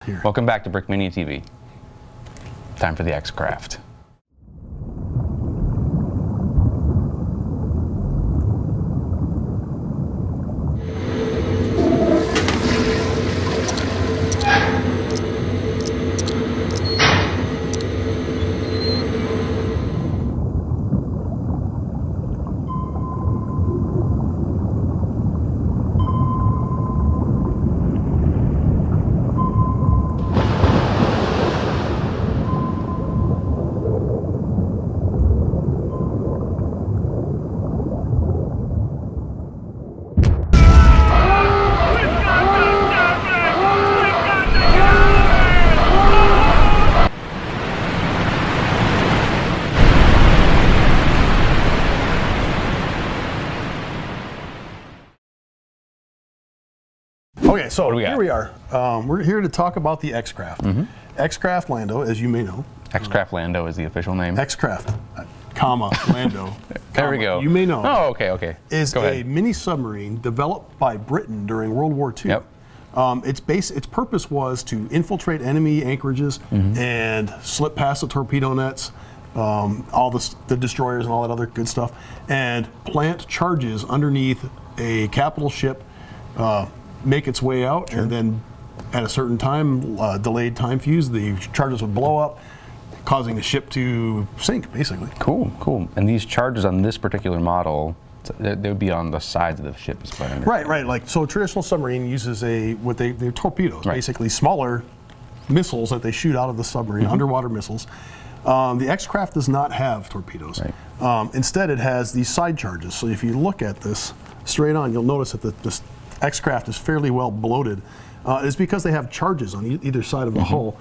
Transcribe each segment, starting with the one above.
here. Welcome back to Brickmania TV. Time for the X-Craft. Okay, so here we are. We're here to talk about the X-Craft. X-Craft Lando, as you may know. X-Craft Lando is the official name. X-Craft, comma, Lando. There we go. You may know. Oh, okay. Is a mini submarine developed by Britain during World War II. Yep. Its purpose was to infiltrate enemy anchorages and slip past the torpedo nets, all the destroyers and all that other good stuff, and plant charges underneath a capital ship, make its way out, and then at a certain time, delayed time fuse, the charges would blow up, causing the ship to sink, basically. Cool. And these charges on this particular model, they would be on the sides of the ship. Right. Like, so a traditional submarine uses they're torpedoes, basically smaller missiles that they shoot out of the submarine, underwater missiles. The X-Craft does not have torpedoes. Instead, it has these side charges. So if you look at this straight on, you'll notice that this X-Craft is fairly well bloated. It's because they have charges on either side of the hull.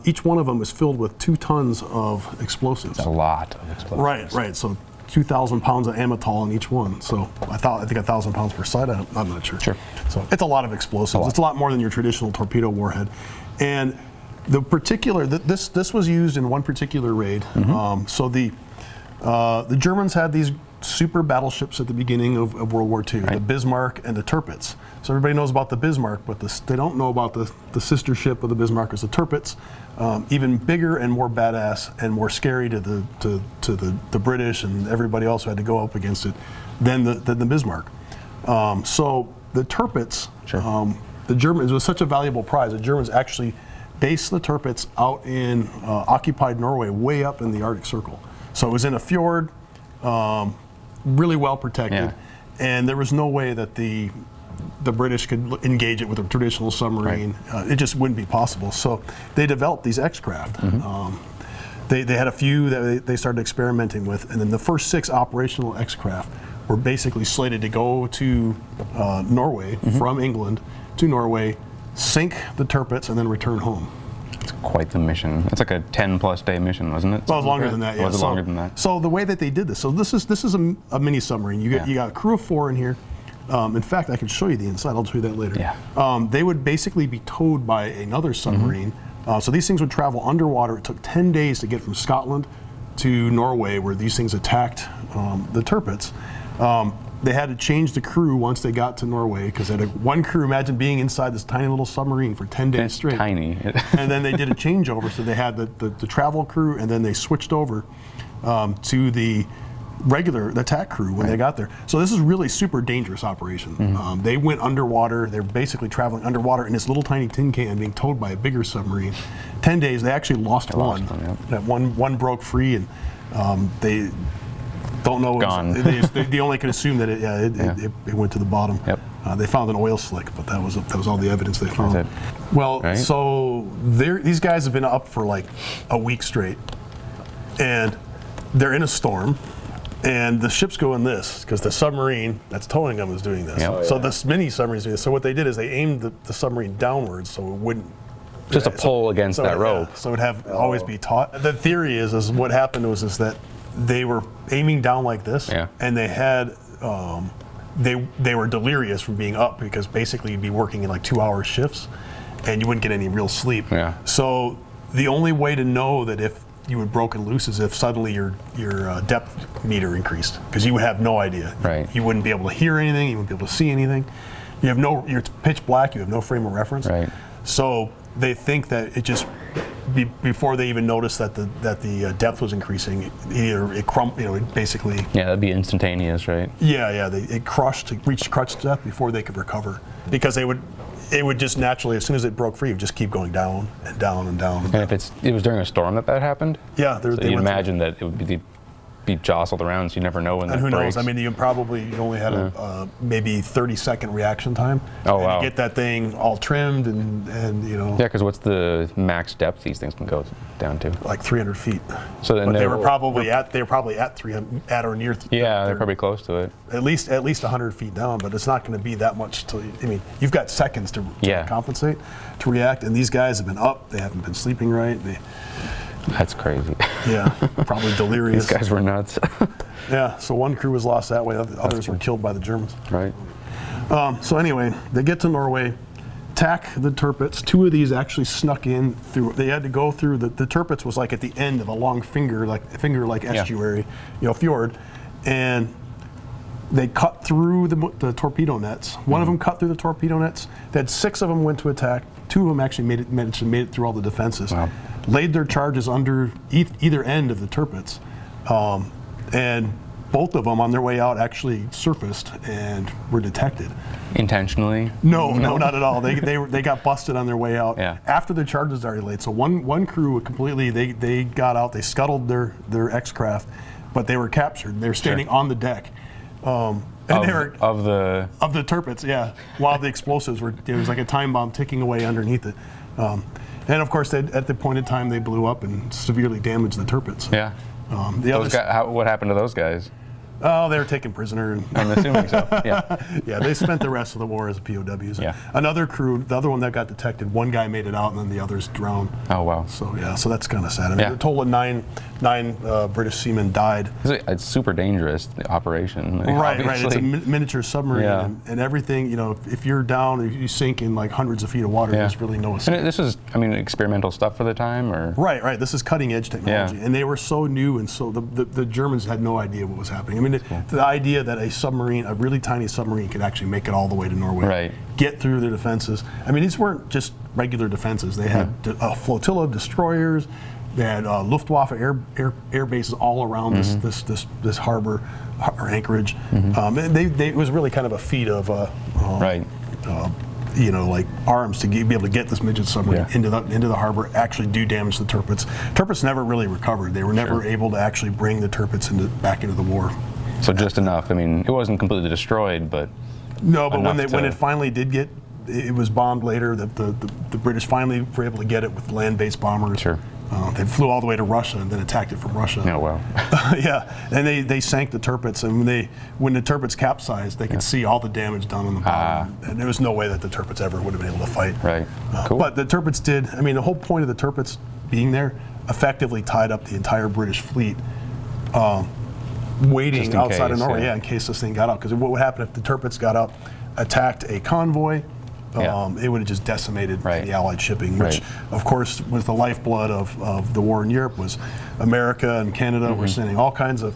Each one of them is filled with 2 tons of explosives. That's a lot of explosives. Right. So 2,000 pounds of amytal in each one. So I think 1,000 pounds per side. I'm not sure. So it's a lot of explosives. It's a lot more than your traditional torpedo warhead. And the particular this was used in one particular raid. So the Germans had these super battleships at the beginning of World War II, the Bismarck and the Tirpitz. So everybody knows about the Bismarck, but they don't know about the sister ship of the Bismarck is the Tirpitz. Even bigger and more badass and more scary to the British and everybody else who had to go up against it than the Bismarck. So the Tirpitz, the Germans, it was such a valuable prize. The Germans actually based the Tirpitz out in occupied Norway, way up in the Arctic Circle. So it was in a fjord, really well protected, and there was no way that the British could engage it with a traditional submarine. It just wouldn't be possible. So they developed these X-Craft. They had a few that they started experimenting with, and then the first 6 operational X-Craft were basically slated to go to Norway from England to Norway, sink the Tirpitz, and then return home. It's quite the mission. It's like a 10+ day mission, wasn't it? Well, it was longer than that. Was it longer than that? So the way that they did this, so this is a mini submarine. You got a crew of 4 in here. In fact, I can show you the inside. I'll show you that later. They would basically be towed by another submarine. So these things would travel underwater. It took 10 days to get from Scotland to Norway, where these things attacked the Tirpitz. They had to change the crew once they got to Norway, because they had one crew. Imagine being inside this tiny little submarine for 10 days straight. Tiny. And then they did a changeover, so they had the travel crew, and then they switched over to the regular attack crew when they got there. So this is really super dangerous operation. They went underwater. They're basically traveling underwater in this little tiny tin can, being towed by a bigger submarine. 10 days. They actually lost one. That one broke free, and they don't know. They only can assume that it went to the bottom. They found an oil slick, but that was all the evidence they found. Well, so these guys have been up for like a week straight, and they're in a storm. And the ship's going this, because the submarine that's towing them is doing this. So this mini submarine is doing this. So what they did is they aimed the submarine downwards so it wouldn't. Just a pull against that rope. So it would always be taut. The theory is what happened was that they were aiming down like this, and they had they were delirious from being up, because basically you'd be working in like 2-hour shifts, and you wouldn't get any real sleep. So the only way to know that if you had broken loose is if suddenly your depth meter increased, because you would have no idea. You wouldn't be able to hear anything. You wouldn't be able to see anything. You're pitch black. You have no frame of reference. So they think that it just before they even noticed that the depth was increasing, either it basically. Yeah, that'd be instantaneous, right? Yeah, it reached crushed depth before they could recover, because it would just naturally, as soon as it broke free, it would just keep going down and down and down. And if it was during a storm that happened? Yeah, so you'd imagine that it would be jostled around, so you never know when that breaks. And who knows? I mean, you only had a maybe 30-second reaction time. Oh, wow. To get that thing all trimmed and you know. Yeah, because what's the max depth these things can go down to? Like 300 feet. So then they were probably at 300, at or near. Yeah, they're probably close to it. At least 100 feet down, but it's not going to be that much till. I mean, you've got seconds to compensate, to react, and these guys have been up. They haven't been sleeping right. That's crazy. Yeah, probably delirious. These guys were nuts. Yeah, so one crew was lost that way. Others were killed by the Germans. Right. So anyway, they get to Norway, attack the Tirpitz. Two of these actually snuck in through. They had to go through the Tirpitz was like at the end of a long finger like estuary, fjord, and they cut through the torpedo nets. One of them cut through the torpedo nets. They had 6 of them went to attack. 2 of them actually made it through all the defenses. Wow. Laid their charges under either end of the Tirpitz, and both of them on their way out actually surfaced and were detected. Intentionally? No, not at all. They got busted on their way out after the charges already laid. So one crew completely they got out. They scuttled their X-Craft, but they were captured. They were standing on the deck. And of the Tirpitz, yeah. While the explosives were, it was like a time bomb ticking away underneath it. And of course, at the point in time, they blew up and severely damaged the Tirpitz. Yeah. What happened to those guys? Oh, they were taken prisoner. I'm assuming so. Yeah. Yeah, they spent the rest of the war as POWs. Yeah. Another crew, the other one that got detected, one guy made it out, and then the others drowned. Oh wow. So that's kind of sad. I mean, a total of nine British seamen died. It's super dangerous, the operation. Right. It's a miniature submarine, and everything. If you're down, you sink in like hundreds of feet of water. There's really no escape. And this is, experimental stuff for the time, or right. This is cutting edge technology, and they were so new, and so the Germans had no idea what was happening. The idea that a really tiny submarine, could actually make it all the way to Norway, get through their defenses. These weren't just regular defenses. They had a flotilla of destroyers. They had Luftwaffe air bases all around this harbor or anchorage. It was really kind of a feat of like arms to be able to get this midget submarine into the harbor, actually do damage to the Tirpitz. Tirpitz never really recovered. They were never able to actually bring the Tirpitz back into the war. So just enough. It wasn't completely destroyed, but no. But when it finally did get, it was bombed later. The British finally were able to get it with land-based bombers. Sure. They flew all the way to Russia and then attacked it from Russia. Oh wow. Yeah, and they sank the Tirpitz, and when the Tirpitz capsized, they could see all the damage done on the bottom, and there was no way that the Tirpitz ever would have been able to fight. Right. Cool. But the Tirpitz did. The whole point of the Tirpitz being there effectively tied up the entire British fleet. Waiting outside of Norway, in case this thing got out. Because what would happen if the Tirpitz got out, attacked a convoy? It would have just decimated the Allied shipping, which, of course, was the lifeblood of the war in Europe. Was America and Canada were sending all kinds of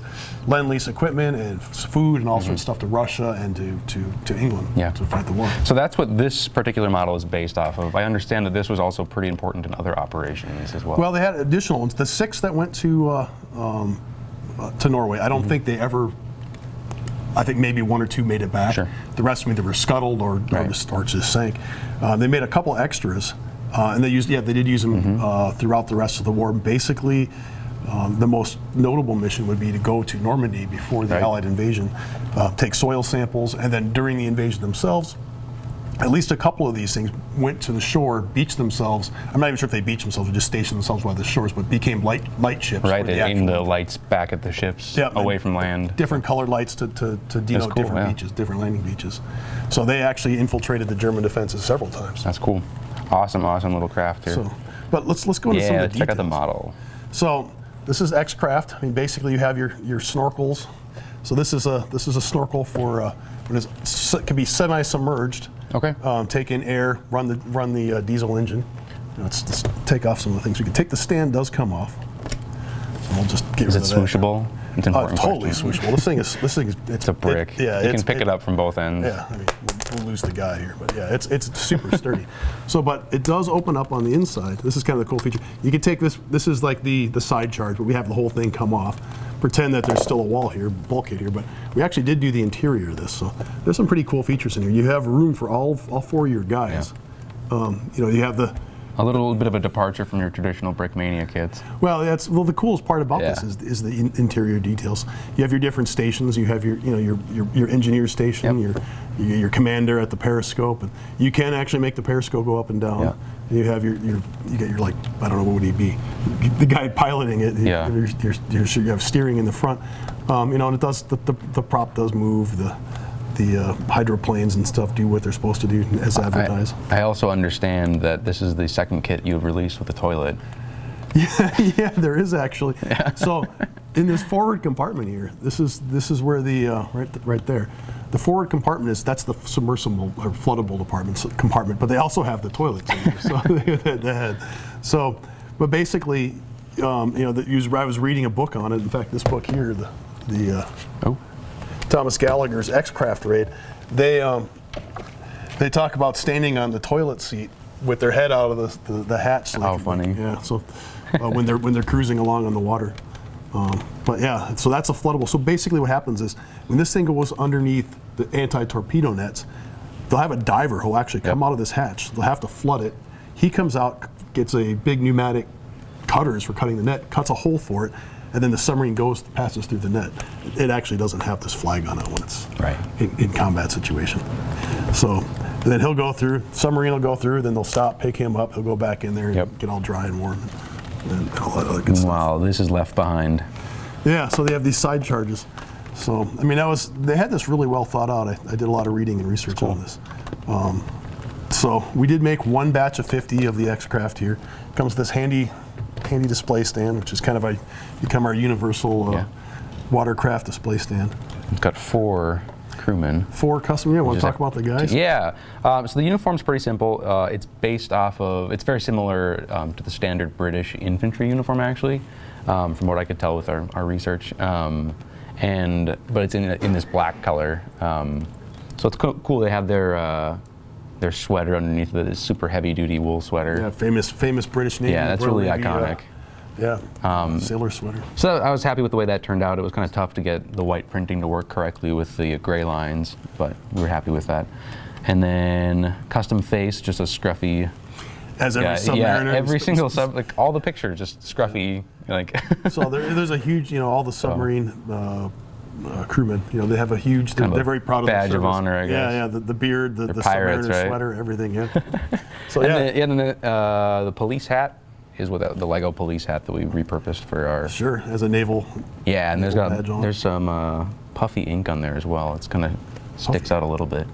lend-lease equipment and food and all sorts of stuff to Russia and to England to fight the war. So that's what this particular model is based off of. I understand that this was also pretty important in other operations as well. Well, they had additional ones. The 6 that went to Norway, I don't think they ever. I think maybe 1 or 2 made it back. Sure. The rest of them either were scuttled or just sank. They made a couple extras, and they did use them throughout the rest of the war. Basically, the most notable mission would be to go to Normandy before the Allied invasion, take soil samples, and then during the invasion themselves, at least a couple of these things went to the shore, beached themselves. I'm not even sure if they beached themselves or just stationed themselves by the shores, but became light ships. Right, they aimed the lights back at the ships away from land. Different colored lights to denote different beaches, different landing beaches. So they actually infiltrated the German defenses several times. That's cool. Awesome little craft here. But let's go into some of the details. Check out the model. So this is X-Craft. Basically you have your snorkels. So this is a snorkel for when it can be semi-submerged. Okay. Take in air, run the diesel engine. Let's take off some of the things. We can take the stand does come off. So we'll just get rid of that. Is it swooshable? It's an important totally question. switchable. This thing is It's a brick. You can pick it up from both ends. Yeah, I mean, we'll lose the guy here, but yeah, it's super sturdy. So, but it does open up on the inside. This is kind of the cool feature. You can take this. This is like the side charge, but we have the whole thing come off. Pretend that there's still a wall here, bulkhead here, but we actually did do the interior of this. So there's some pretty cool features in here. You have room for all 4 of your guys. Yeah. You know, you have a little bit of a departure from your traditional Brickmania kits. Well, the coolest part about this is the interior details. You have your different stations. You have your engineer station, your commander at the periscope, and you can actually make the periscope go up and down. Yeah. And you have you get your, like, I don't know, what would he be? The guy piloting it. Yeah. You have steering in the front. You know, and it does the prop does move. The hydroplanes and stuff do what they're supposed to do as advertised. I also understand that this is the second kit you've released with the toilet. Yeah, there is actually. Yeah. So, in this forward compartment here, this is where the right there, the forward compartment that's the submersible or floodable compartment. But they also have the toilets in there. So the head. So, but basically, you know, I was reading a book on it. In fact, this book here, the Thomas Gallagher's X-Craft raid, they talk about standing on the toilet seat with their head out of the hatch. So How funny! Yeah, so when they're cruising along on the water, but yeah, so that's a floodable. So basically, what happens is when this thing goes underneath the anti-torpedo nets, they'll have a diver who'll actually come out of this hatch. They'll have to flood it. He comes out, gets a big pneumatic cutters for cutting the net, cuts a hole for it. And then the submarine passes through the net. It actually doesn't have this flag on it when it's in combat situation. So, and then he'll go through, submarine will go through, then they'll stop, pick him up, he'll go back in there and get all dry and warm and all that other good stuff. Wow, this is left behind. Yeah, so they have these side charges. So, I mean, they had this really well thought out. I did a lot of reading and research on this. So we did make one batch of 50 of the X-Craft here. Comes with this handy display stand, which is kind of become our universal watercraft display stand. It's got 4 crewmen. 4 custom. Yeah, want to talk about the guys? Yeah. So the uniform's pretty simple. It's based off of. It's very similar to the standard British infantry uniform, actually, from what I could tell with our research. But it's in this black color. So it's cool. They have their sweater underneath of it, this super heavy-duty wool sweater. Yeah, famous British Navy. Yeah, that's really iconic. Sailor sweater. So I was happy with the way that turned out. It was kind of tough to get the white printing to work correctly with the gray lines, but we were happy with that. And then custom face, just a scruffy. As every submariner. Yeah, every single like all the pictures, just scruffy, like. So there's a huge, all the submarine. Crewmen, they have a huge. They're very proud of their badge of honor, I guess. Yeah, the beard, the pirates, submariner sweater, everything. Yeah. So and the police hat is with the Lego police hat that we repurposed for our. Sure, as a naval. Yeah, and there's some puffy ink on there as well. It's kind of sticks out a little bit.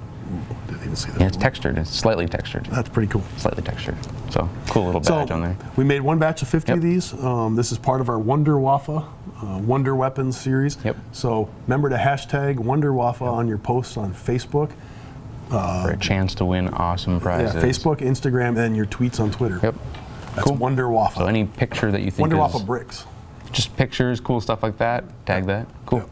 Didn't even see that. Yeah, it's textured. It's slightly textured. That's pretty cool. Slightly textured. So cool little badge on there. We made one batch of 50 of these. This is part of our Wunderwaffe Wonder Weapons series. Yep. So remember to hashtag Wunderwaffe on your posts on Facebook. For a chance to win awesome prizes. Yeah, Facebook, Instagram, and your tweets on Twitter. Yep. That's cool. Wunderwaffe. So any picture that you think Wunderwaffe bricks. Just pictures, cool stuff like that. Tag that. Cool. Yep.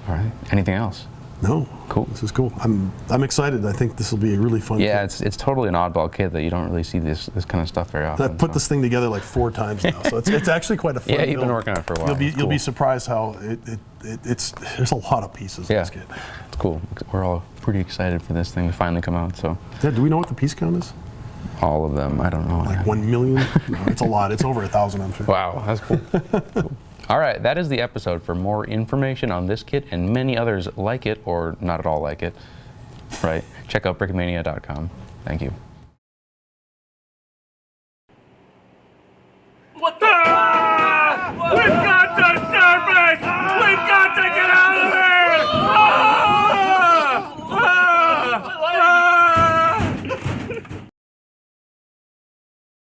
All right. Anything else? No. Cool. This is cool. I'm excited. I think this will be a really fun kit. It's totally an oddball kit that you don't really see this kind of stuff very often. I put this thing together like 4 times now, so it's actually quite a fun build. You've been working on it for a while. You'll be surprised how there's a lot of pieces in this kit. It's cool. We're all pretty excited for this thing to finally come out. So. Yeah, do we know what the piece count is? All of them. I don't know. Like 1 million? No, it's a lot. It's over 1,000, I'm sure. Wow, that's cool. Cool. All right, that is the episode. For more information on this kit and many others like it, or not at all like it, right, check out brickmania.com. Thank you.